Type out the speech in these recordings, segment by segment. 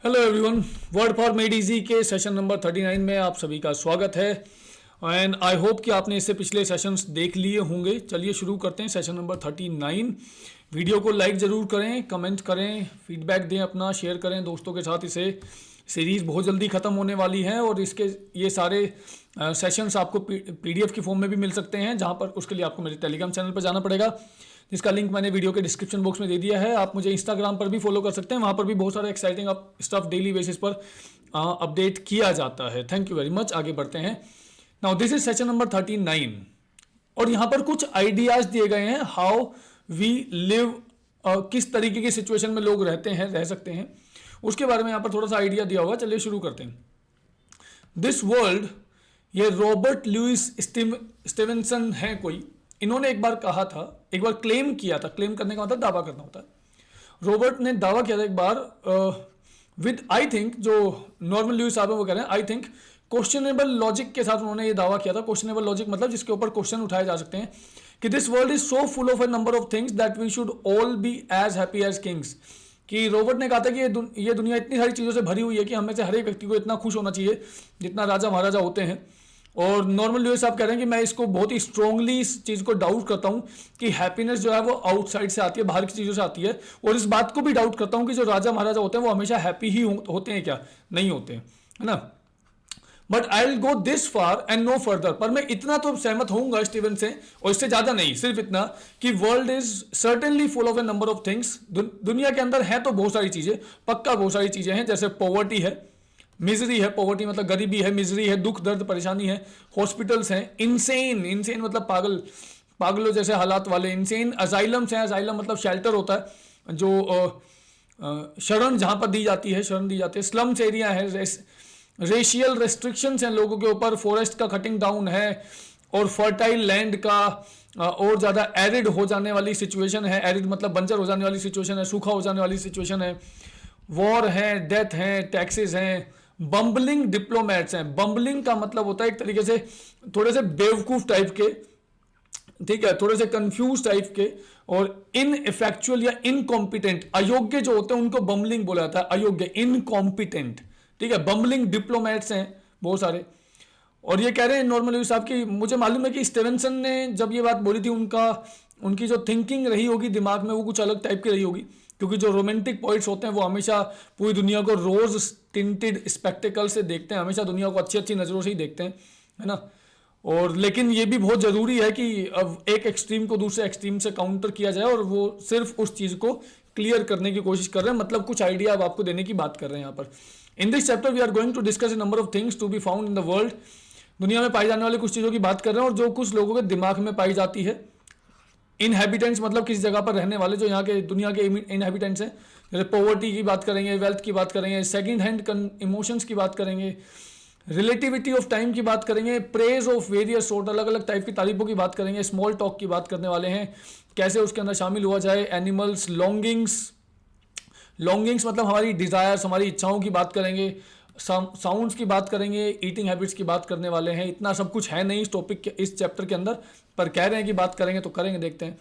Hello everyone, word for made easy के session number 39 में आप सभी का स्वागत है। एंड आई होप कि आपने इससे पिछले सेशंस देख लिए होंगे। चलिए शुरू करते हैं सेशन नंबर 39। वीडियो को लाइक ज़रूर करें, कमेंट करें, फीडबैक दें अपना, शेयर करें दोस्तों के साथ। इसे सीरीज़ बहुत जल्दी ख़त्म होने वाली है और इसके ये सारे सेशंस आपको पीडीएफ की फॉर्म में भी मिल सकते हैं, जहाँ पर उसके लिए आपको मेरे टेलीग्राम चैनल पर जाना पड़ेगा, जिसका लिंक मैंने वीडियो के डिस्क्रिप्शन बॉक्स में दे दिया है। आप मुझे इंस्टाग्राम पर भी फॉलो कर सकते हैं, वहाँ पर भी बहुत सारा एक्साइटिंग स्टफ डेली बेसिस पर अपडेट किया जाता है। Thank you very much. आगे बढ़ते हैं। Now this is session number 39 और यहाँ पर कुछ आइडियाज दिए गए हैं हाउ वी लिव, किस तरीके की सिचुएशन में लोग रहते हैं, रह सकते हैं, उसके बारे में यहाँ पर थोड़ा सा आइडिया दिया हुआ। चलिए शुरू करते हैं। दिस वर्ल्ड, ये रॉबर्ट लुइस स्टीवेंसन है कोई, इन्होंने एक बार कहा था, एक बार क्लेम किया था। क्लेम करने का मतलब दावा करना होता है। रॉबर्ट ने दावा किया था एक बार विद आई थिंक, जो नॉर्मल लुइस साहब है वो कह रहे हैं, आई थिंक क्वेश्चनेबल लॉजिक के साथ उन्होंने ये दावा किया था। क्वेश्चनेबल लॉजिक मतलब जिसके ऊपर क्वेश्चन उठाए जा सकते हैं कि this world is so full of a number of things that we should all be as happy as kings. कि रॉबर्ट ने कहा था कि ये दुनिया इतनी सारी चीज़ों से भरी हुई है कि हमें से हर एक व्यक्ति को इतना खुश होना चाहिए जितना राजा महाराजा होते हैं। और नॉर्मल लुइस साहब कह रहे हैं कि मैं इसको बहुत ही स्ट्रांगली इस चीज़ को डाउट करता हूं कि हैप्पीनेस जो है वो आउटसाइड से आती है, बाहर की चीज़ों से आती है। और इस बात को भी डाउट करता हूं कि जो राजा महाराजा होते हैं वो हमेशा हैप्पी ही होते हैं क्या? नहीं होते हैं, है ना। But I will go this far and no further. पर मैं इतना तो सहमत होऊंगा स्टीवन से, और इससे ज़्यादा नहीं, सिर्फ इतना कि world is certainly full of a number of things. दुनिया के अंदर है तो बहुत सारी चीज़ें, पक्का बहुत सारी चीज़ें हैं। जैसे पॉवर्टी है, मिजरी है, पॉवर्टी मतलब गरीबी है, मिजरी है, दुख दर्द परेशानी है, हॉस्पिटल्स हैं, इनसेन, इनसेन मतलब पागल, पागलों जैसे हालात वाले, इनसेन अजाइलम्स हैं। अजाइलम मतलब शेल्टर होता है जो शरण जहाँ पर दी जाती है, शरण दी जाती है। स्लम्स एरिया है, रेशियल रेस्ट्रिक्शंस हैं लोगों के ऊपर, फॉरेस्ट का कटिंग डाउन है, और फर्टाइल लैंड का और ज़्यादा एरिड हो जाने वाली सिचुएशन है। एरिड मतलब बंजर हो जाने वाली सिचुएशन है, सूखा हो जाने वाली सिचुएशन है। वॉर है, डेथ है, टैक्सेस हैं, बम्बलिंग डिप्लोमेट्स हैं। बम्बलिंग का मतलब होता है एक तरीके से थोड़े से बेवकूफ टाइप के, ठीक है, थोड़े से कंफ्यूज टाइप के, और इनइफेक्चुअल या इनकॉम्पिटेंट, अयोग्य जो होते हैं उनको बम्बलिंग बोला जाता है, अयोग्य, इनकॉम्पिटेंट, ठीक है। बम्बलिंग डिप्लोमेट्स हैं बहुत सारे। और ये कह रहे हैं नॉर्मल साहब की, मुझे मालूम है कि स्टीवेंसन ने जब ये बात बोली थी, उनकी जो थिंकिंग रही होगी दिमाग में वो कुछ अलग टाइप की रही होगी, क्योंकि जो रोमांटिक पॉइंट्स होते हैं वो हमेशा पूरी दुनिया को रोज टिंटेड स्पेक्टिकल से देखते हैं, हमेशा दुनिया को अच्छी अच्छी नज़रों से ही देखते हैं, है ना। और लेकिन ये भी बहुत ज़रूरी है कि अब एक एक्सट्रीम को दूसरे एक्सट्रीम से काउंटर किया जाए, और वो सिर्फ उस चीज़ को क्लियर करने की कोशिश कर रहे हैं, मतलब कुछ आइडिया अब आपको देने की बात कर रहे हैं यहाँ पर। In this chapter we are going to discuss a number of things to be found in the world. दुनिया में पाई जाने वाली कुछ चीज़ों की बात कर रहे हैं, और जो कुछ लोगों के दिमाग में पाई जाती है। इनहैबिटेंट्स मतलब किसी जगह पर रहने वाले, जो यहाँ के दुनिया के इनहैबिटेंट्स हैं। जैसे पॉवर्टी की बात करेंगे, वेल्थ की बात करेंगे, सेकंड हैंड इमोशंस की बात करेंगे, रिलेटिविटी ऑफ टाइम की बात करेंगे, प्रेज ऑफ वेरियस सोर्ट, अलग अलग टाइप की तारीफों की बात करेंगे, स्मॉल टॉक की बात करने वाले हैं, कैसे उसके अंदर शामिल हुआ जाए, एनिमल्स, लॉन्गिंग्स, लॉन्गिंग्स मतलब हमारी डिज़ायर्स, हमारी इच्छाओं की बात करेंगे, साउंड्स की बात करेंगे, ईटिंग हैबिट्स की बात करने वाले हैं। इतना सब कुछ है नहीं इस टॉपिक के, इस चैप्टर के अंदर, पर कह रहे हैं कि बात करेंगे तो करेंगे, देखते हैं।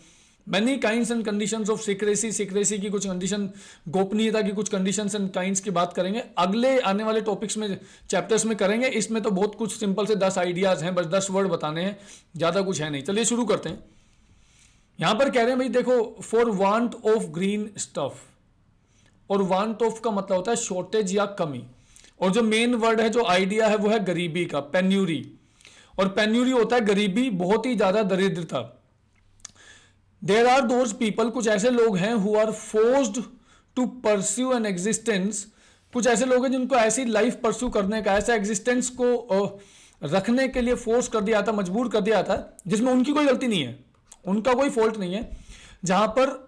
Many kinds and conditions of secrecy, secrecy की कुछ कंडीशन, गोपनीयता की कुछ कंडीशंस एंड काइंड्स की बात करेंगे। अगले आने वाले टॉपिक्स में, चैप्टर्स में करेंगे। इसमें तो बहुत कुछ सिंपल से 10 आइडियाज़ हैं, बस 10 वर्ड बताने हैं, ज़्यादा कुछ है नहीं। चलिए शुरू करते हैं। यहाँ पर कह रहे हैं भाई देखो, for want of green stuff, और वांट ऑफ का मतलब होता है शॉर्टेज या कमी, और जो मेन वर्ड है, जो आइडिया है, वो है गरीबी का, पेन्यूरी। और पेन्यूरी होता है गरीबी, बहुत ही ज्यादा दरिद्रता। देयर आर दोज पीपल, कुछ ऐसे लोग हैं, who are forced to pursue an existence, कुछ ऐसे लोग हैं जिनको ऐसी लाइफ परस्यू करने का, ऐसा एग्जिस्टेंस को रखने के लिए फोर्स कर दिया था, मजबूर कर दिया था, जिसमें उनकी कोई गलती नहीं है, उनका कोई फॉल्ट नहीं है, जहां पर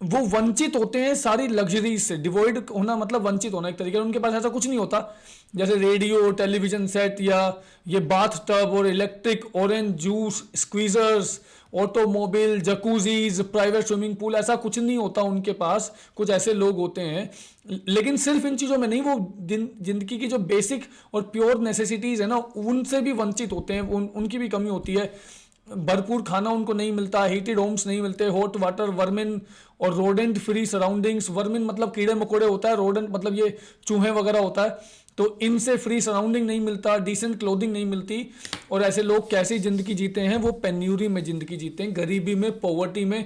वो वंचित होते हैं सारी लग्जरीज से। डिवॉइड होना मतलब वंचित होना एक तरीके से, उनके पास ऐसा कुछ नहीं होता, जैसे रेडियो, टेलीविजन सेट, या ये बाथ टब और electric orange juice squeezers, automobile, jacuzzis, private swimming pool, ऐसा कुछ नहीं होता उनके पास। कुछ ऐसे लोग होते हैं, लेकिन सिर्फ इन चीज़ों में नहीं, वो जिंदगी की जो बेसिक और प्योर नेसेसिटीज़ है ना, उनसे भी वंचित होते हैं, उनकी भी कमी होती है। भरपूर खाना उनको नहीं मिलता, हीटेड होम्स नहीं मिलते, हॉट वाटर, वर्मिन और रोडेंट फ्री सराउंडिंग्स। वर्मिन मतलब कीड़े मकोड़े होता है, रोडेंट मतलब ये चूहे वगैरह होता है, तो इनसे फ्री सराउंडिंग नहीं मिलता, डिसेंट क्लोथिंग नहीं मिलती। और ऐसे लोग कैसी जिंदगी जीते हैं, वो पेन्यूरी में जिंदगी जीते हैं, गरीबी में, पॉवर्टी में,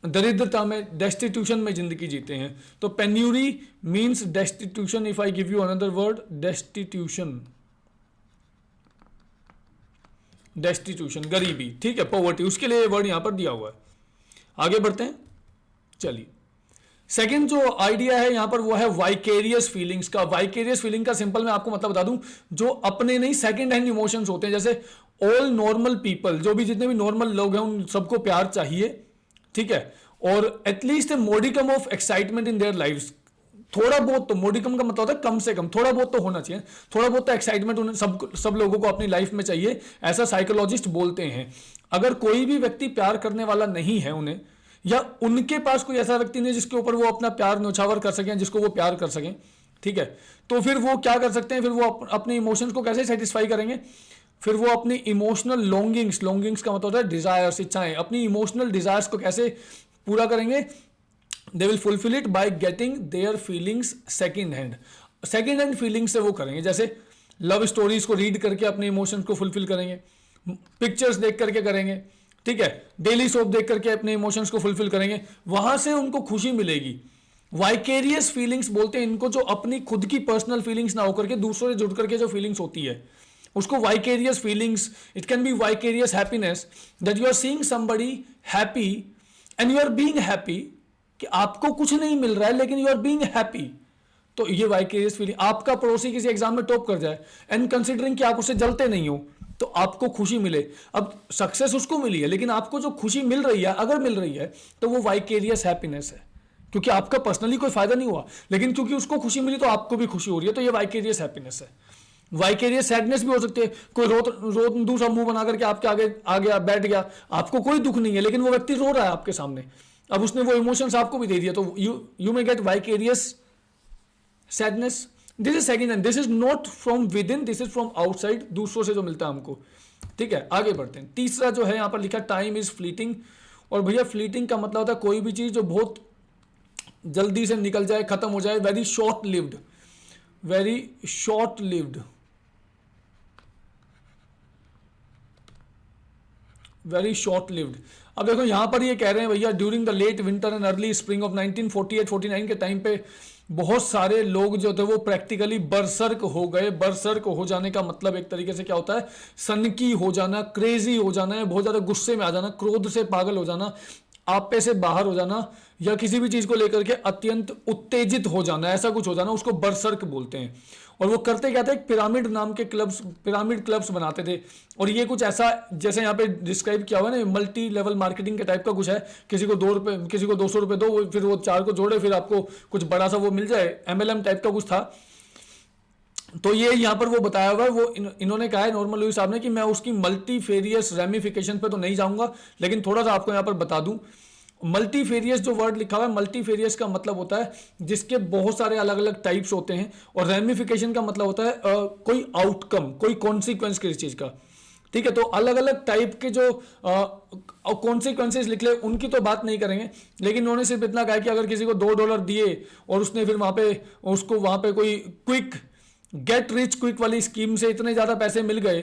दरिद्रता में, डेस्टिट्यूशन में जिंदगी जीते हैं। तो penury means destitution. If I give you another word, destitution, destitution गरीबी, ठीक है, पॉवर्टी, उसके लिए वर्ड यहां पर दिया हुआ है। आगे बढ़ते हैं, चलिए। सेकंड जो आइडिया है यहां पर वो है वाइकेरियस फीलिंग्स का। वाइकेरियस फीलिंग का सिंपल मैं आपको मतलब बता दूं, जो अपने नहीं सेकंड हैंड इमोशंस होते हैं। जैसे ऑल नॉर्मल पीपल, जो भी जितने भी नॉर्मल लोग हैं उन सबको प्यार चाहिए, ठीक है, और at least A modicum of excitement in their lives. थोड़ा बहुत तो, मोडिकम का मतलब होता है कम से कम, थोड़ा बहुत तो होना चाहिए, थोड़ा बहुत तो एक्साइटमेंट उन्हें सब लोगों को अपनी लाइफ में चाहिए, ऐसा साइकोलॉजिस्ट बोलते हैं। अगर कोई भी व्यक्ति प्यार करने वाला नहीं है उन्हें, या उनके पास कोई ऐसा व्यक्ति नहीं जिसके ऊपर वो अपना प्यार न्यौछावर कर सकें, जिसको वो प्यार कर सकें, ठीक है, तो फिर वो क्या कर सकते हैं, फिर वो अपने इमोशंस को कैसे सेटिस्फाई करेंगे, फिर वो अपनी इमोशनल लॉन्गिंग्स, लॉन्गिंग्स का मतलब होता है डिजायर्स, इच्छाएं, अपनी इमोशनल डिजायर्स को कैसे पूरा करेंगे, they will fulfil it by getting their feelings second hand. Second hand feelings से वो करेंगे, जैसे लव स्टोरीज को रीड करके अपने इमोशंस को फुलफिल करेंगे, पिक्चर्स देख करके करेंगे, ठीक है, डेली सोप देख करके अपने इमोशंस को फुलफिल करेंगे, वहां से उनको खुशी मिलेगी। वाइकेरियस फीलिंग्स बोलते हैं इनको, जो अपनी खुद की पर्सनल फीलिंग्स ना होकर के दूसरों से जुड़ करके जो फीलिंग्स होती है उसको vicarious feelings. It can be vicarious happiness, that you are seeing somebody happy and you are being happy, कि आपको कुछ नहीं मिल रहा है लेकिन यू आर बीइंग हैप्पी, तो ये वाइकेरियस फीलिंग। आपका पड़ोसी किसी एग्जाम में टॉप कर जाए एंड कंसिडरिंग कि आप उससे जलते नहीं हो, तो आपको खुशी मिले। अब सक्सेस उसको मिली है लेकिन आपको जो खुशी मिल रही है, अगर मिल रही है, तो वो वाइकेरियस हैप्पीनेस है, क्योंकि आपका पर्सनली कोई फायदा नहीं हुआ लेकिन क्योंकि उसको खुशी मिली तो आपको भी खुशी हो रही है, तो ये वाइकेरियस हैप्पीनेस है। वाइकेरियस सैडनेस भी हो सकती है, कोई रो दूसरा मुंह बना करके आपके आगे आ गया, बैठ गया, आपको कोई दुख नहीं है लेकिन वो व्यक्ति रो रहा है आपके सामने, अब उसने वो इमोशंस आपको भी दे दिया, तो you may gate vicarious sadness. This is second and this is not from with in, this is from outside, दूसरों से जो मिलता है हमको, ठीक है। आगे बढ़ते हैं। तीसरा जो है यहां पर लिखा, टाइम इज फ्लीटिंग। और भैया फ्लीटिंग का मतलब होता है कोई भी चीज जो बहुत जल्दी से निकल जाए, खत्म हो जाए, very short lived, very short lived, very short lived. अब देखो यहां पर ये कह रहे हैं भैया, during the late winter and early spring of 1948-49 के टाइम पे बहुत सारे लोग जो थे वो प्रैक्टिकली बरसर्क हो गए। बरसर्क हो जाने का मतलब एक तरीके से क्या होता है, सनकी हो जाना, क्रेजी हो जाना, बहुत ज्यादा गुस्से में आ जाना, क्रोध से पागल हो जाना, आपे से बाहर हो जाना, या किसी भी चीज को लेकर के अत्यंत उत्तेजित हो जाना, ऐसा कुछ हो जाना, उसको बरसर्क बोलते हैं। और वो करते क्या थे, एक पिरामिड नाम के क्लब्स, पिरामिड क्लब्स बनाते थे। और ये कुछ ऐसा जैसे यहाँ पे डिस्क्राइब किया हुआ है ना, मल्टी लेवल मार्केटिंग के टाइप का कुछ है, किसी को 2 रुपए, किसी को 200 रुपए दो, फिर वो 4 को जोड़े, फिर आपको कुछ बड़ा सा वो मिल जाए, MLM टाइप का कुछ था। तो ये यहाँ पर वो बताया हुआ है, वो इन्होंने कहा है नॉर्मल लुई साहब ने, कि मैं उसकी मल्टीफेरियस रेमिफिकेशन पे तो नहीं जाऊंगा, लेकिन थोड़ा सा आपको यहाँ पर बता दूं। मल्टीफेरियस जो वर्ड लिखा हुआ है, मल्टीफेरियस का मतलब होता है जिसके बहुत सारे अलग अलग टाइप्स होते हैं, और रेमिफिकेशन का मतलब होता है कोई आउटकम, कोई कॉन्सिक्वेंस किसी चीज का, ठीक है। तो अलग अलग टाइप के जो कॉन्सिक्वेंसेस लिख ले उनकी तो बात नहीं करेंगे, लेकिन उन्होंने सिर्फ इतना कहा कि अगर किसी को $2 दिए और उसने फिर वहां पे उसको वहां पे कोई क्विक गेट रिच क्विक वाली स्कीम से इतने ज्यादा पैसे मिल गए,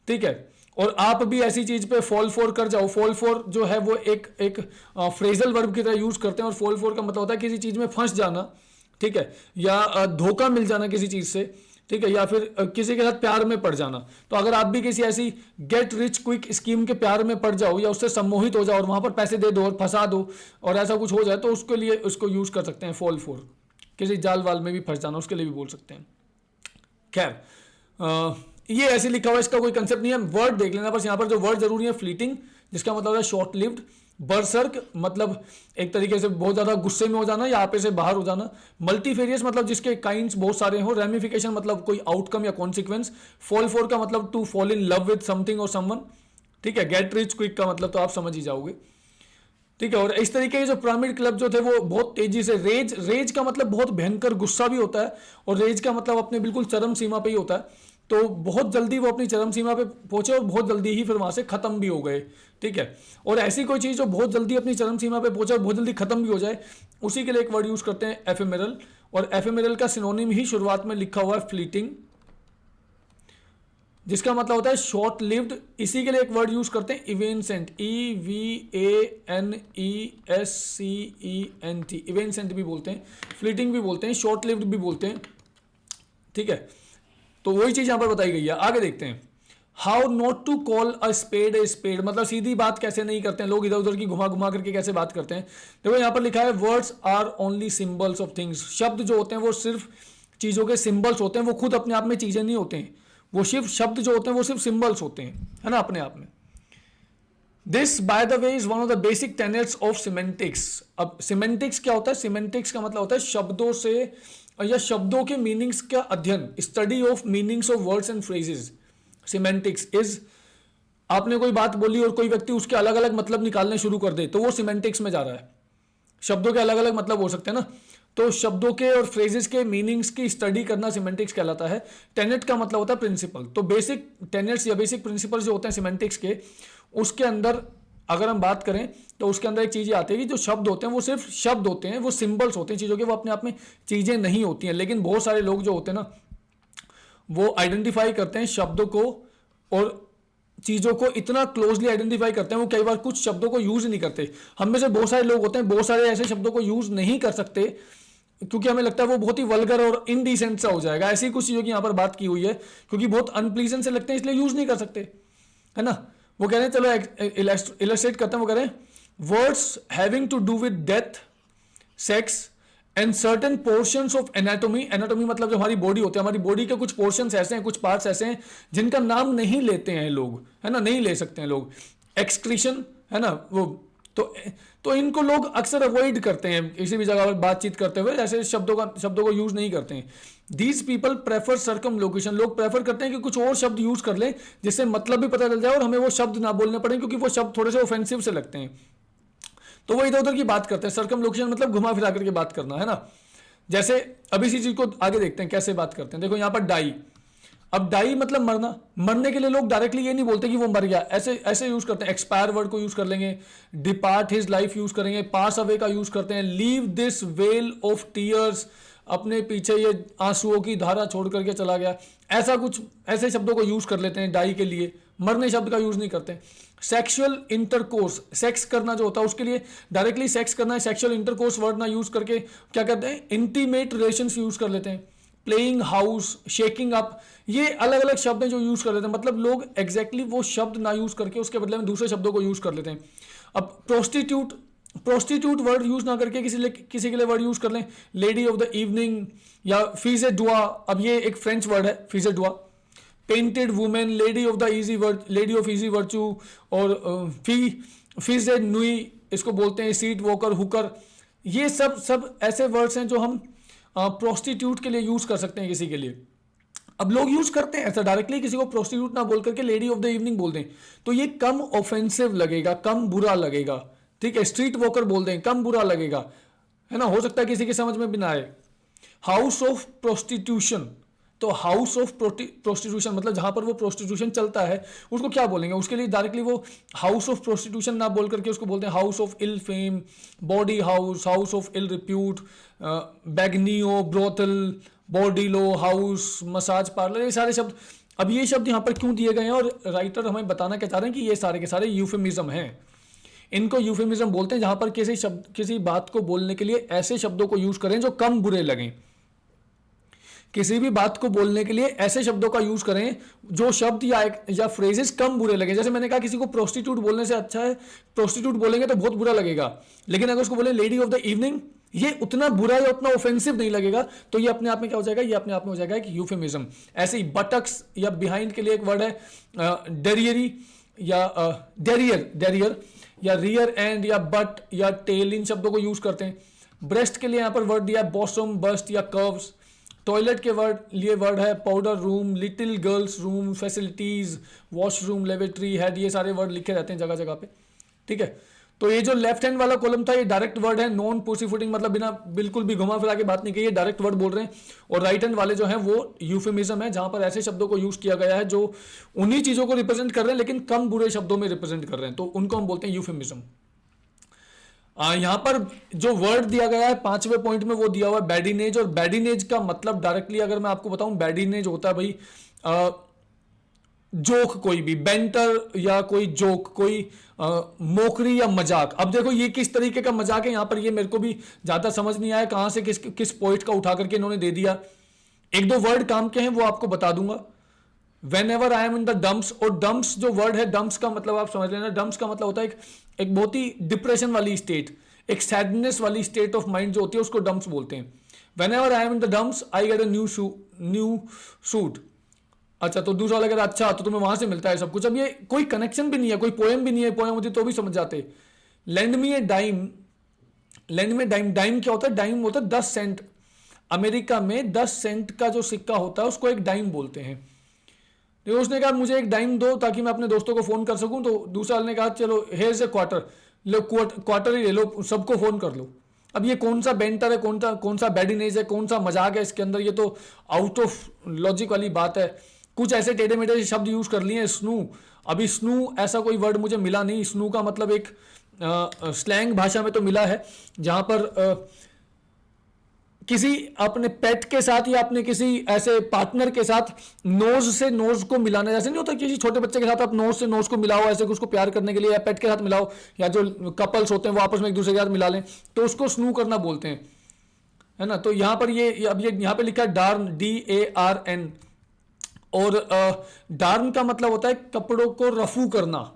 ठीक है, और आप भी ऐसी चीज पे फॉल फॉर कर जाओ। फॉल फॉर जो है वो एक फ्रेजल वर्ब की तरह यूज करते हैं, और फॉल फॉर का मतलब होता है किसी चीज में फंस जाना, ठीक है, या धोखा मिल जाना किसी चीज से, ठीक है, या फिर किसी के साथ प्यार में पड़ जाना। तो अगर आप भी किसी ऐसी गेट रिच क्विक स्कीम के प्यार में पड़ जाओ, या उससे सम्मोहित हो जाओ और वहां पर पैसे दे दो और फंसा दो और ऐसा कुछ हो जाए, तो उसके लिए उसको यूज कर सकते हैं फॉल फॉर। किसी जाल वाल में भी फंस जाना, उसके लिए भी बोल सकते हैं। खैर ये ऐसे लिखा हुआ है, इसका कोई कंसेप्ट नहीं है, वर्ड देख लेना बस। यहाँ पर जो वर्ड जरूरी है, फ्लीटिंग जिसका मतलब है शॉर्ट लिव्ड, बरसर्क मतलब एक तरीके से बहुत ज्यादा गुस्से में हो जाना या आपे से बाहर हो जाना, मल्टीफेरियस मतलब जिसके काइंड्स बहुत सारे हो, रेमिफिकेशन मतलब कोई आउटकम या कॉन्सिक्वेंस, फॉल फॉर का मतलब to fall in love with something और समवन, ठीक है, गेट रिच क्विक का मतलब तो आप समझ ही जाओगे, ठीक है। और इस तरीके के जो पिरामिड क्लब जो थे वो बहुत तेजी से, रेज का मतलब बहुत भयंकर गुस्सा भी होता है, और रेज का मतलब अपने बिल्कुल चरम सीमा पे ही होता है। तो बहुत जल्दी वो अपनी चरम सीमा पे पहुंचे और बहुत जल्दी ही फिर वहां से खत्म भी हो गए, ठीक है। और ऐसी कोई चीज़ जो बहुत जल्दी अपनी चरम सीमा पे पहुंचे और बहुत जल्दी खत्म भी हो जाए, उसी के लिए एक वर्ड यूज करते हैं एफेमेरल, और एफेमेरल का सिनोनिम ही शुरुआत में लिखा हुआ है फ्लीटिंग, जिसका मतलब होता है शॉर्ट लिव्ड। इसी के लिए एक वर्ड यूज करते हैं इवेंसेंट, EVANESCENT, इवेंसेंट भी बोलते हैं, फ्लीटिंग भी बोलते हैं, शॉर्ट लिव्ड भी बोलते हैं, ठीक है। तो वही चीज यहां पर बताई गई है। आगे देखते हैं, how not to call a spade a spade, मतलब सीधी बात कैसे नहीं करते हैं लोग, इधर उधर की घुमा घुमा करके कैसे बात करते हैं। देखो यहां पर लिखा है words are only symbols of things, शब्द जो होते हैं वो सिर्फ चीजों के सिंबल्स होते हैं, वो खुद अपने आप में चीजें नहीं होते हैं, वो सिर्फ शब्द जो होते हैं वो सिर्फ सिंबल्स होते हैं, है ना, अपने आप में। This by the way is one of the basic tenets of semantics. अब सिमेंटिक्स क्या होता है? सिमेंटिक्स का मतलब होता है शब्दों से या शब्दों के मीनिंग्स का अध्ययन, study of meanings of words and phrases. Semantics is, आपने कोई बात बोली और कोई व्यक्ति उसके अलग अलग मतलब निकालने शुरू कर दे, तो वो सिमेंटिक्स में जा रहा है। शब्दों के अलग अलग मतलब हो सकते हैं ना, तो शब्दों के और फ्रेजेस के मीनिंग्स की स्टडी करना सिमेंटिक्स कहलाता है। टेनेट का मतलब होता है प्रिंसिपल। तो बेसिक टेनेट्स या बेसिक प्रिंसिपल जो होते हैं सिमेंटिक्स के, उसके अंदर अगर हम बात करें तो उसके अंदर एक चीज आती है कि जो शब्द होते हैं वो सिर्फ शब्द होते हैं, वो सिंबल्स होते हैं चीजों के, वो अपने आप में चीजें नहीं होती हैं। लेकिन बहुत सारे लोग जो होते हैं ना, वो आइडेंटिफाई करते हैं शब्दों को और चीजों को इतना क्लोजली आइडेंटिफाई करते हैं, वो कई बार कुछ शब्दों को यूज नहीं करते। हम में से बहुत सारे लोग होते हैं, बहुत सारे ऐसे शब्दों को यूज नहीं कर सकते क्योंकि हमें लगता है वो बहुत ही वल्गर और इनडिसेंट सा हो जाएगा। ऐसी कुछ चीजों की यहाँ पर बात की हुई है, क्योंकि बहुत अनप्लीजेंट से लगते हैं इसलिए यूज नहीं कर सकते, है ना। वो कह रहे हैं, चलो इलस्ट्रेट करते हैं, वो कह रहे हैं words having to do with death, sex and certain portions of anatomy. Anatomy मतलब जो हमारी बॉडी होती है, हमारी बॉडी के कुछ पोर्शंस ऐसे हैं, कुछ पार्ट्स ऐसे हैं जिनका नाम नहीं लेते हैं लोग, है ना, नहीं ले सकते हैं लोग। एक्सक्रीशन, है ना, वो तो इनको लोग अक्सर अवॉइड करते हैं किसी भी जगह पर बातचीत करते हुए, ऐसे शब्दों को यूज नहीं करते हैं। दीज पीपल प्रेफर सर्कमलोकेशन, लोग प्रेफर करते हैं कि कुछ और शब्द यूज कर लें जिससे मतलब भी पता चल जाए और हमें वो शब्द ना बोलने पड़े, क्योंकि वो शब्द थोड़े से ऑफेंसिव से लगते हैं। तो वो इधर उधर की बात करते हैं। सर्कमलोकेशन मतलब घुमा फिरा करके बात करना, है ना। जैसे अभी इसी चीज को आगे देखते हैं कैसे बात करते हैं। देखो यहाँ पर डाई, अब डाई मतलब मरना। मरने के लिए लोग डायरेक्टली ये नहीं बोलते कि वो मर गया, ऐसे ऐसे यूज करते हैं। एक्सपायर वर्ड को यूज कर लेंगे, डिपार्ट हिज लाइफ यूज करेंगे, पास अवे का यूज करते हैं, leave this well of tears, अपने पीछे ये आंसुओं की धारा छोड़ करके चला गया। ऐसा कुछ ऐसे शब्दों को यूज कर लेते हैं डाई के लिए, मरने शब्द का यूज नहीं करते। सेक्सुअल इंटरकोर्स, सेक्स करना जो होता है उसके लिए डायरेक्टली सेक्स करना है, सेक्सुअल इंटरकोर्स वर्ड ना यूज करके क्या करते हैं, इंटीमेट रिलेशंस यूज कर लेते हैं। प्लेइंग हाउस, शेकिंग अप, ये अलग अलग शब्द हैं जो यूज कर लेते हैं। मतलब लोग एग्जैक्टली वो शब्द ना यूज करके उसके बदले में दूसरे शब्दों को यूज कर लेते हैं। अब प्रोस्टिट्यूट वर्ड यूज ना करके किसी के लिए वर्ड यूज कर लें, लेडी ऑफ द इवनिंग या फीज ए डुआ। अब ये एक फ्रेंच वर्ड है fees A डुआ। Painted women, lady of the easy word, lady of easy virtue, और फीज ए नुई इसको बोलते हैं, सीट वॉकर, हुकर। ये सब ऐसे वर्ड्स हैं जो हम प्रोस्टिट्यूट के लिए यूज कर सकते हैं किसी के लिए। अब लोग यूज करते हैं ऐसा डायरेक्टली, किसी को प्रोस्टिट्यूट ना बोल करके लेडी ऑफ द इवनिंग बोल दें तो ये कम ऑफेंसिव लगेगा, कम बुरा लगेगा, ठीक है। स्ट्रीट वॉकर बोल दें, कम बुरा लगेगा, है ना, हो सकता है किसी के समझ में भी ना आए। हाउस ऑफ प्रोस्टिट्यूशन, तो हाउस ऑफ प्रोस्टिट्यूशन मतलब जहां पर वो प्रोस्टिट्यूशन चलता है उसको क्या बोलेंगे, उसके लिए डायरेक्टली वो हाउस ऑफ प्रोस्टिट्यूशन ना बोल करके उसको बोलते हैं house of ill fame, bawdy house, house of ill repute, bagnio, brothel, bordello, house, massage parlour, ये सारे शब्द। अब ये शब्द यहाँ पर क्यों दिए गए हैं और राइटर हमें बताना क्या चाह रहे हैं कि ये सारे के सारे यूफेमिज्म हैं। इनको यूफेमिज्म बोलते हैं जहां पर किसी बात को बोलने के लिए ऐसे शब्दों को यूज करें जो कम बुरे लगें। किसी भी बात को बोलने के लिए ऐसे शब्दों का यूज करें जो शब्द या फ्रेजेस कम बुरे लगे। जैसे मैंने कहा किसी को प्रोस्टिट्यूट बोलने से अच्छा है, प्रोस्टिट्यूट बोलेंगे तो बहुत बुरा लगेगा, लेकिन अगर उसको बोले लेडी ऑफ द इवनिंग, ये उतना बुरा या उतना ऑफेंसिव नहीं लगेगा, तो ये अपने आप में क्या हो जाएगा, ये अपने आप में हो जाएगा एक यूफेमिज्म। ऐसे ही बटक्स या बिहाइंड के लिए एक वर्ड है डेरियरी या डेरियर या रियर एंड या बट या टेल, इन शब्दों को यूज करते हैं। ब्रेस्ट के लिए यहां पर वर्ड दिया बॉसम, बस्ट या कर्व्स। टॉयलेट के लिए वर्ड है powder room, little girls room, facilities, washroom, laboratory, head, ये सारे वर्ड लिखे रहते हैं जगह जगह पे, ठीक है। तो ये जो लेफ्ट हैंड वाला कॉलम था ये डायरेक्ट वर्ड है, नॉन पुसीफुटिंग, मतलब बिना बिल्कुल भी घुमा फिरा के बात नहीं की, ये डायरेक्ट वर्ड बोल रहे हैं। और राइट हैंड वाले जो हैं वो यूफेमिज्म है, जहां पर ऐसे शब्दों को यूज किया गया है जो उन्हीं चीजों को रिप्रेजेंट कर रहे हैं लेकिन कम बुरे शब्दों में रिप्रेजेंट कर रहे हैं, तो उनको हम बोलते हैं यूफेमिज्म। यहां पर जो वर्ड दिया गया है 5वें पॉइंट में वो दिया हुआ है बैडिनेज, और बैडिनेज का मतलब डायरेक्टली अगर मैं आपको बताऊं, बैडिनेज होता है भाई जोक, कोई भी बेंटर या कोई जोक, कोई मोकरी या मजाक। अब देखो ये किस तरीके का मजाक है, यहां पर ये मेरे को भी ज्यादा समझ नहीं आया कहां से किस पॉइंट का उठा करके इन्होंने दे दिया। एक दो वर्ड काम के हैं वो आपको बता दूंगा। When ever I am in the dumps, और डम्प्स जो वर्ड है, डम्प्स का मतलब आप समझ लेना, डम्प्स का मतलब होता है एक बहुत ही डिप्रेशन वाली स्टेट, एक सैडनेस वाली स्टेट ऑफ माइंड जो होती है उसको डम्प्स बोलते हैं। When ever I am in the dumps I get a new suit. अच्छा, तो दूसरा लग रहा अच्छा तो तुम्हें वहां से मिलता है सब कुछ। अब ये कोई कनेक्शन भी नहीं है, कोई पोएम भी नहीं है, पोएम होती तो भी समझ जाते। लैंड मी ए डाइम, लैंड में डाइम, डाइम क्या होता है, डाइम होता है 10 सेंट। अमेरिका में 10 सेंट का जो सिक्का होता है उसको एक डाइम बोलते हैं। तो उसने कहा मुझे एक डाइम दो ताकि मैं अपने दोस्तों को फोन कर सकूं, तो दूसरा ने कहा चलो हेयर से क्वार्टर लो, क्वार्टर ही ले लो, सबको फोन कर लो। अब ये कौन सा बेंटर है, कौन सा बैडिनेज है, कौन सा मजाक है इसके अंदर, ये तो आउट ऑफ लॉजिक वाली बात है। कुछ ऐसे टेढ़े मेढ़े शब्द यूज कर लिए, स्नू। अभी स्नू ऐसा कोई वर्ड मुझे मिला नहीं, स्नू का मतलब एक स्लैंग भाषा में तो मिला है जहां पर किसी अपने पेट के साथ या अपने किसी ऐसे पार्टनर के साथ नोज से नोज को मिलाना, जैसे नहीं होता किसी छोटे बच्चे के साथ आप नोज से नोज को मिलाओ ऐसे उसको प्यार करने के लिए, या पेट के साथ मिलाओ, या जो कपल्स होते हैं वो आपस में एक दूसरे के साथ मिला लें, तो उसको स्नू करना बोलते हैं, है ना। तो यहां पर ये अब ये यहां पे लिखा है डार्न, DARN, और डार्न का मतलब होता है कपड़ों को रफू करना।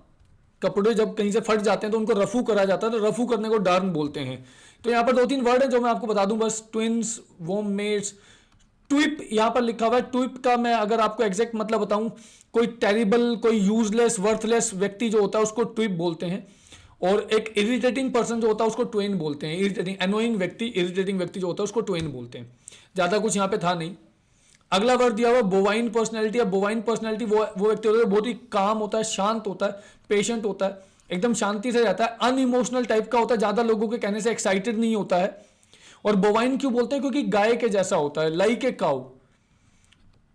कपड़े जब कहीं से फट जाते हैं तो उनको रफू करा जाता है, तो रफू करने को डार्न बोलते हैं। तो यहाँ पर 2-3 वर्ड है जो मैं आपको बता दूं बस, ट्विंस, वोममेट्स, ट्विप यहाँ पर लिखा हुआ है। ट्विप का मैं अगर आपको एग्जैक्ट मतलब बताऊं, कोई टेरिबल, कोई यूजलेस, वर्थलेस व्यक्ति जो होता है उसको ट्विप बोलते हैं, और एक इरिटेटिंग पर्सन जो होता है उसको ट्वेन बोलते हैं। इरिटेटिंग, एनोइंग व्यक्ति, इरिटेटिंग व्यक्ति जो होता है उसको ट्वेन बोलते हैं। ज्यादा कुछ यहाँ पे था नहीं। अगला वर्ड दिया हुआ बोवाइन पर्सनैलिटी। अब बोवाइन पर्सनैलिटी वो व्यक्ति होता है बहुत ही काम होता है, शांत होता है, पेशेंट होता है, एकदम शांति से रहता है, अनइमोशनल टाइप का होता है, ज्यादा लोगों के कहने से एक्साइटेड नहीं होता है। और बोवाइन क्यों बोलते हैं, क्योंकि गाय के जैसा होता है, लाइक ए काउ।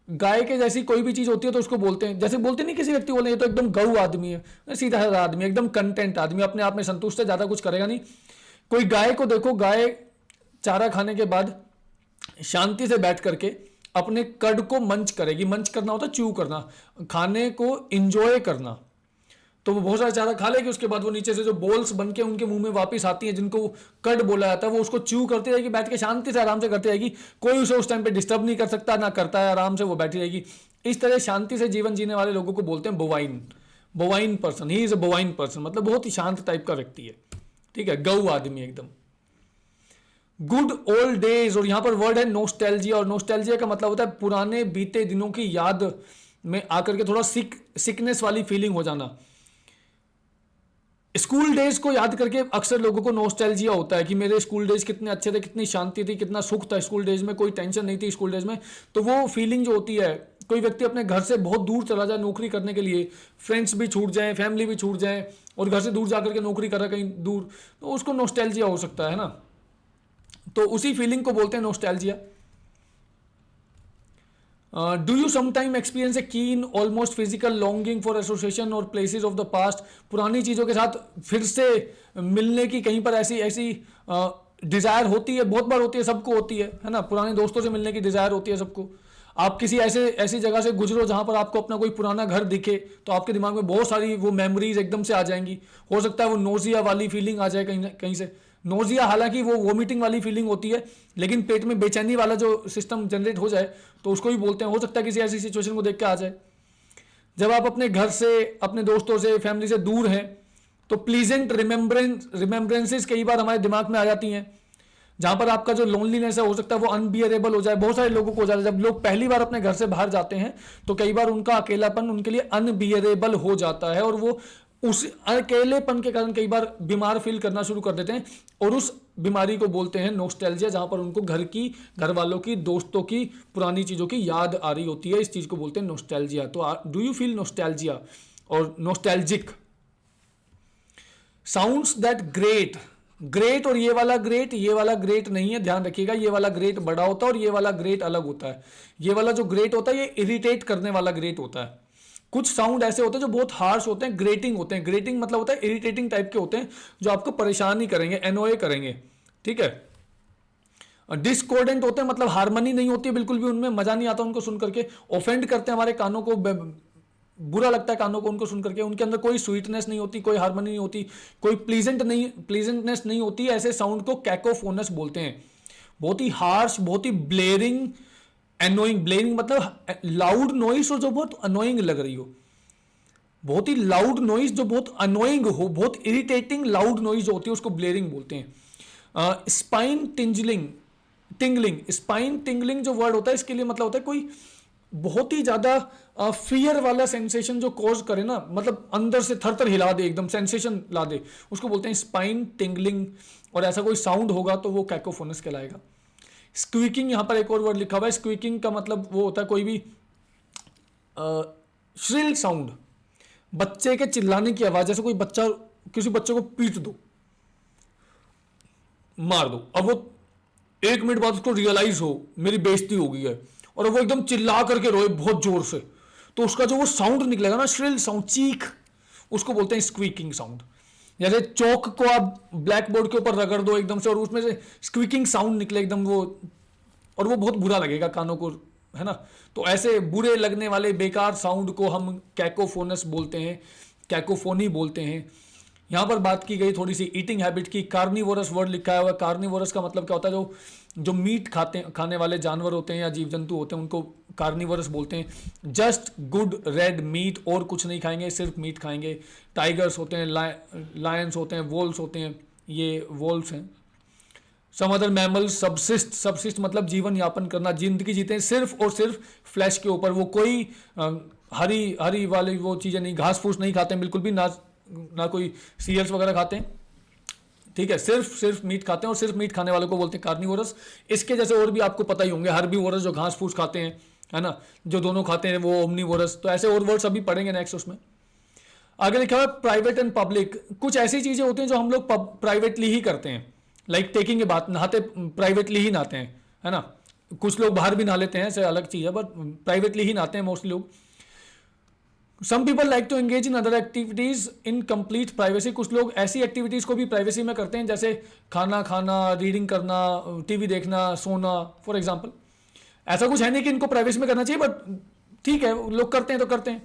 गाय के जैसी कोई भी चीज होती है तो उसको बोलते हैं, जैसे बोलते नहीं किसी व्यक्ति बोलते हैं तो एकदम गऊ आदमी है, सीधा साधा आदमी, एकदम कंटेंट आदमी, अपने आप में संतुष्ट है, ज्यादा कुछ करेगा नहीं। कोई गाय को देखो, गाय चारा खाने के बाद शांति से बैठ करके अपने कड को मंच करेगी। मंच करना होता है च्यू करना, खाने को इंजॉय करना। तो वो बहुत सारा चारा खा लेगी, उसके बाद वो नीचे से जो बोल्स बन के उनके मुंह में वापस आती है, जिनको कड बोला जाता है, वो उसको च्यू करती रहेगी, बैठ के शांति से आराम से करती रहेगी। कोई उसे उस टाइम पे डिस्टर्ब नहीं कर सकता, ना करता है, आराम से वो बैठी रहेगी। इस तरह शांति से जीवन जीने वाले लोगों को बोलते हैं bovine. Bovine person, he is a bovine person, मतलब बहुत ही शांत टाइप का व्यक्ति है, ठीक है, गऊ आदमी एकदम। गुड ओल्ड डेज, और यहां पर वर्ड है नोस्टैल्जिया, और नोस्टैल्जिया का मतलब होता है पुराने बीते दिनों की याद में आकर के थोड़ा सिकनेस वाली फीलिंग हो जाना। स्कूल डेज को याद करके अक्सर लोगों को नोस्टैल्जिया होता है कि मेरे स्कूल डेज कितने अच्छे थे, कितनी शांति थी, कितना सुख था स्कूल डेज में, कोई टेंशन नहीं थी स्कूल डेज में। तो वो फीलिंग जो होती है, कोई व्यक्ति अपने घर से बहुत दूर चला जाए नौकरी करने के लिए, फ्रेंड्स भी छूट जाए, फैमिली भी छूट जाए, और घर से दूर जाकर के नौकरी कर रहा है कहीं दूर, तो उसको नोस्टैल्जिया हो सकता है ना। तो उसी फीलिंग को बोलते हैं nostalgia. Do you sometime experience a keen almost physical longing for association और प्लेसेस ऑफ द पास्ट। पुरानी चीज़ों के साथ फिर से मिलने की कहीं पर ऐसी डिज़ायर होती है, बहुत बार होती है, सबको होती है ना। पुराने दोस्तों से मिलने की डिज़ायर होती है सबको। आप किसी ऐसी जगह से गुजरो जहां पर आपको अपना कोई पुराना घर दिखे, तो आपके दिमाग में बहुत सारी वो मेमोरीज एकदम से आ जाएंगी। हो सकता है वो नोजिया वाली फीलिंग आ जाए कहीं से। नोजिया हालांकि वो वोमिटिंग वाली फीलिंग होती है, लेकिन पेट में बेचैनी वाला जो सिस्टम जनरेट हो जाए तो उसको भी बोलते हैं। हो सकता है किसी ऐसी सिचुएशन को देख के आ जाए। जब आप अपने घर से, अपने दोस्तों से, फैमिली से दूर हैं, तो प्लीजेंट रिमेम्बरेंसेस कई बार हमारे दिमाग में आ जाती हैं, जहां पर आपका जो लोनलीनेस है हो सकता है वो अनबियरेबल हो जाए। बहुत सारे लोगों को हो जाता है, जब लोग पहली बार अपने घर से बाहर जाते हैं तो कई बार उनका अकेलापन उनके लिए अनबियरेबल हो जाता है, और वो उस अकेलेपन के कारण कई बार बीमार फील करना शुरू कर देते हैं, और उस बीमारी को बोलते हैं नोस्टैल्जिया, जहां पर उनको घर वालों की, दोस्तों की, पुरानी चीजों की याद आ रही होती है। इस चीज को बोलते हैं नोस्टैल्जिया। तो डू यू फील नोस्टैल्जिया और nostalgic. Sounds that great, great और ये वाला ग्रेट नहीं है, ध्यान रखिएगा, ये वाला ग्रेट बड़ा होता है और ये वाला ग्रेट अलग होता है। ये वाला जो ग्रेट होता है ये इरिटेट करने वाला ग्रेट होता है। कुछ साउंड ऐसे होते हैं जो बहुत हार्श होते हैं, ग्रेटिंग होते हैं। ग्रेटिंग मतलब होता है इरिटेटिंग टाइप के होते हैं, जो आपको परेशान ही करेंगे, एनोए करेंगे, ठीक है। डिस्कॉर्डेंट होते हैं, मतलब हारमोनी नहीं होती है बिल्कुल भी उनमें, मजा नहीं आता उनको सुन करके, ऑफेंड करते हैं हमारे कानों को, बुरा लगता है कानों को उनको सुन करके। उनके अंदर कोई स्वीटनेस नहीं होती, कोई हार्मनी नहीं होती, कोई प्लीजेंटनेस नहीं होती। ऐसे साउंड को कैकोफोनस बोलते हैं। बहुत ही हार्श, बहुत ही ब्लेयरिंग, एनोइंग। ब्लेयरिंग मतलब लाउड नॉइस हो जो बहुत अनोइंग लग रही हो, बहुत ही लाउड नॉइस जो बहुत अनोइंग हो, बहुत इरिटेटिंग लाउड नॉइस जो होती है उसको ब्लेयरिंग बोलते हैं। स्पाइन टिंगलिंग, स्पाइन टिंगलिंग जो वर्ड होता है इसके लिए मतलब होता है कोई बहुत ही ज्यादा फियर वाला सेंसेशन जो कॉज करे ना, मतलब अंदर से थर थर हिला दे, एकदम सेंसेशन ला दे, उसको बोलते हैं स्पाइन टिंगलिंग। और ऐसा कोई साउंड होगा तो वो कैकोफोनस कहलाएगा। स्क्वीकिंग, यहां पर एक और वर्ड लिखा हुआ है। स्क्वीकिंग का मतलब वो होता है कोई भी श्रिल साउंड, बच्चे के चिल्लाने की आवाज, जैसे कोई बच्चा, किसी बच्चे को पीट दो, मार दो, अब वो 1 मिनट बाद उसको रियलाइज हो मेरी बेइज्जती हो गई है और वो एकदम चिल्ला करके रोए बहुत जोर से, तो उसका जो वो साउंड निकलेगा ना, श्रिल साउंड, चीख, उसको बोलते हैं स्क्वीकिंग साउंड। जैसे चौक को आप ब्लैक बोर्ड के ऊपर रगड़ दो एकदम से और उसमें से स्क्वीकिंग साउंड निकले एकदम वो, और वो बहुत बुरा लगेगा कानों को, है ना। तो ऐसे बुरे लगने वाले बेकार साउंड को हम कैकोफोनस बोलते हैं, कैकोफोनी बोलते हैं। यहां पर बात की गई थोड़ी सी ईटिंग हैबिट की। कार्निवोरस वर्ड लिखा हुआ है। कार्निवोरस का मतलब क्या होता है, जो मीट खाने वाले जानवर होते हैं या जीव जंतु होते हैं उनको कार्निवोरस बोलते हैं। जस्ट गुड रेड मीट, और कुछ नहीं खाएंगे, सिर्फ मीट खाएंगे। टाइगर्स होते हैं, लायंस होते हैं, वोल्स होते हैं, ये वोल्स हैं। सम अदर मैमल्स सबसिस्ट मतलब जीवन यापन करना, जिंदगी जीते हैं सिर्फ और सिर्फ फ्लैश के ऊपर। वो कोई हरी वाली वो चीज़ें नहीं, घास फूस नहीं खाते हैं बिल्कुल भी, ना कोई सीरियल्स वगैरह खाते हैं, ठीक है। सिर्फ मीट खाते हैं और सिर्फ मीट खाने वालों को बोलते हैं कार्निवोरस। इसके जैसे और भी आपको पता ही होंगे, हर्बीवोरस जो घास फूस खाते हैं, है ना, जो दोनों खाते हैं, वो ओमनीवोरस। तो ऐसे और वर्ड्स अभी पढ़ेंगे नेक्स्ट उसमें। आगे लिखा हुआ है प्राइवेट एंड पब्लिक। कुछ ऐसी चीजें होती हैं जो हम लोग प्राइवेटली ही करते हैं, लाइक टेकिंग ए बात, नहाते प्राइवेटली ही नहाते हैं, है ना। कुछ लोग बाहर भी नहा लेते हैं, ऐसे अलग चीज है, बट प्राइवेटली ही नहाते हैं मोस्टली लोग। Some people like to engage in other activities in complete privacy. कुछ लोग ऐसी एक्टिविटीज को भी प्राइवेसी में करते हैं, जैसे खाना खाना, रीडिंग करना, टीवी देखना, सोना, फॉर एग्जाम्पल। ऐसा कुछ है नहीं कि इनको प्राइवेसी में करना चाहिए, बट ठीक है, लोग करते हैं तो करते हैं।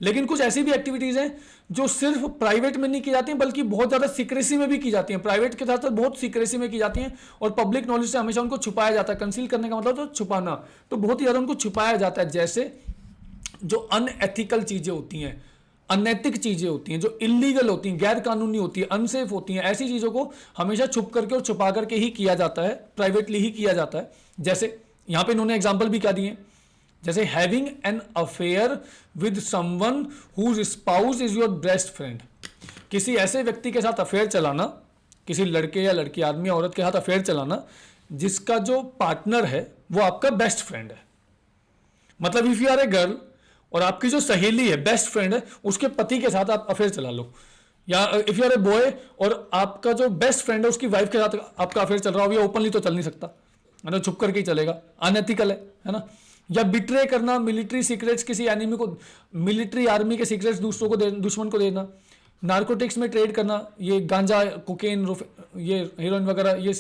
लेकिन कुछ ऐसी भी एक्टिविटीज हैं जो सिर्फ प्राइवेट में नहीं की जाती हैं, बल्कि बहुत ज्यादा सीक्रेसी में भी की जाती हैं। प्राइवेट के साथ साथ बहुत सीक्रेसी में की जाती हैं और पब्लिक नॉलेज से हमेशा उनको छुपाया जाता है। कंसील करने का मतलब तो छुपाना, तो बहुत ही ज्यादा उनको छुपाया जाता है। जैसे जो अनएथिकल चीजें होती हैं, अनैतिक चीजें होती हैं, जो इलीगल होती हैं, गैर कानूनी होती है, अनसेफ होती हैं, ऐसी चीजों को हमेशा छुप करके और छुपा करके ही किया जाता है, प्राइवेटली ही किया जाता है। जैसे यहां पे इन्होंने एग्जांपल भी क्या दिए, जैसे having an affair with someone whose spouse is your best friend. किसी ऐसे व्यक्ति के साथ अफेयर चलाना, किसी लड़के या लड़की, आदमी या औरत के साथ अफेयर चलाना जिसका जो पार्टनर है वो आपका बेस्ट फ्रेंड है। मतलब if you are a girl और आपकी जो सहेली है, बेस्ट फ्रेंड है, उसके पति के साथ आप अफेयर चला लो, या if you are a boy और आपका जो बेस्ट फ्रेंड है उसकी वाइफ के साथ आपका अफेयर चल रहा हो, ये ओपनली तो चल नहीं सकता, है ना, छुप करके ही चलेगा, अनएथिकल है ना। या बिट्रे करना, मिलिट्री सीक्रेट्स, किसी एनिमी को, मिलिट्री आर्मी के सीक्रेट्स दूसरों को दुश्मन को देना। नार्कोटिक्स में ट्रेड करना, ये गांजा, कोकेन, ये हीरोइन वगैरह, ये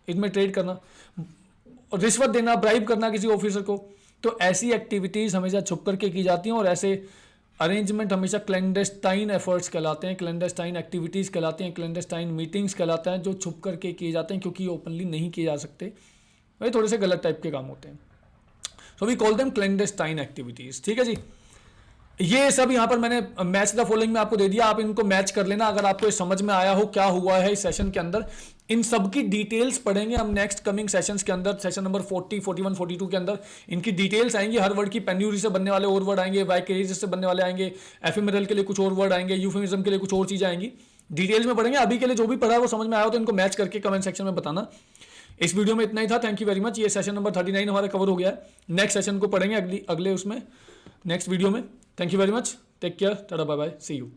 इनमें ट्रेड करना। रिश्वत देना, ब्राइब करना किसी ऑफिसर को। तो ऐसी एक्टिविटीज हमेशा छुप करके की जाती हैं और ऐसे अरेंजमेंट हमेशा क्लैंडेस्टाइन एफर्ट्स कहलाते हैं, क्लैंडेस्टाइन एक्टिविटीज कहलाते हैं, क्लैंडेस्टाइन मीटिंग्स कहलाते हैं, जो छुप करके किए जाते हैं क्योंकि ये ओपनली नहीं किए जा सकते, वही थोड़े से गलत टाइप के काम होते हैं। So we call them clandestine activities, ठीक है जी। ये सब यहाँ पर मैंने मैच द फॉलोइंग में आपको दे दिया, आप इनको मैच कर लेना अगर आपको समझ में आया हो क्या हुआ है इस सेशन के अंदर। इन सब की डिटेल्स पढ़ेंगे हम नेक्स्ट कमिंग सेशंस के अंदर, सेशन नंबर 40, 41, 42 के अंदर इनकी डिटेल्स आएंगी। हर वर्ड की पेन्यूरी से बनने वाले और वर्ड आएंगे, वाइकेरियस से बनने वाले आएंगे, एफिमेरल के लिए कुछ और वर्ड आएंगे, यूफेमिज्म के लिए कुछ और चीजें आएंगी। डिटेल्स में पढ़ेंगे। अभी के लिए जो भी पढ़ा है वो समझ में आया हो तो इनको मैच करके कमेंट सेक्शन में बताना। इस वीडियो में इतना ही था। Thank you very much. ये सेशन नंबर 39 हमारा कवर हो गया है। नेक्स्ट सेशन को पढ़ेंगे अगले उसमें, नेक्स्ट वीडियो में। Thank you very much. Take care, tata, bye bye, see you.